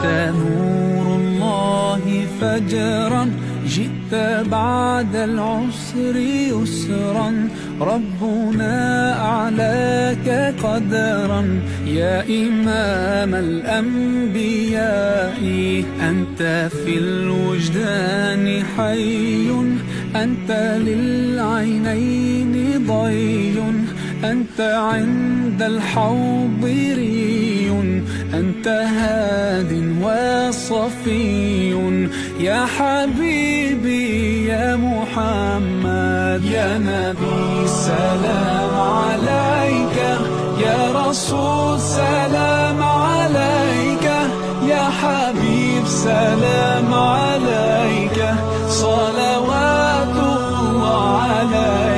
أنت نور الله فجرا، جئت بعد العسر يسرا، ربنا أعلاك قدرا يا إمام الأنبياء. أنت في الوجدان حي، أنت للعينين ضي، أنت عند الحوض ري، أنت هاد وصفي يا حبيبي يا محمد. يا نبي سلام عليك، يا رسول سلام عليك، يا حبيب سلام عليك، صلوات الله عليك.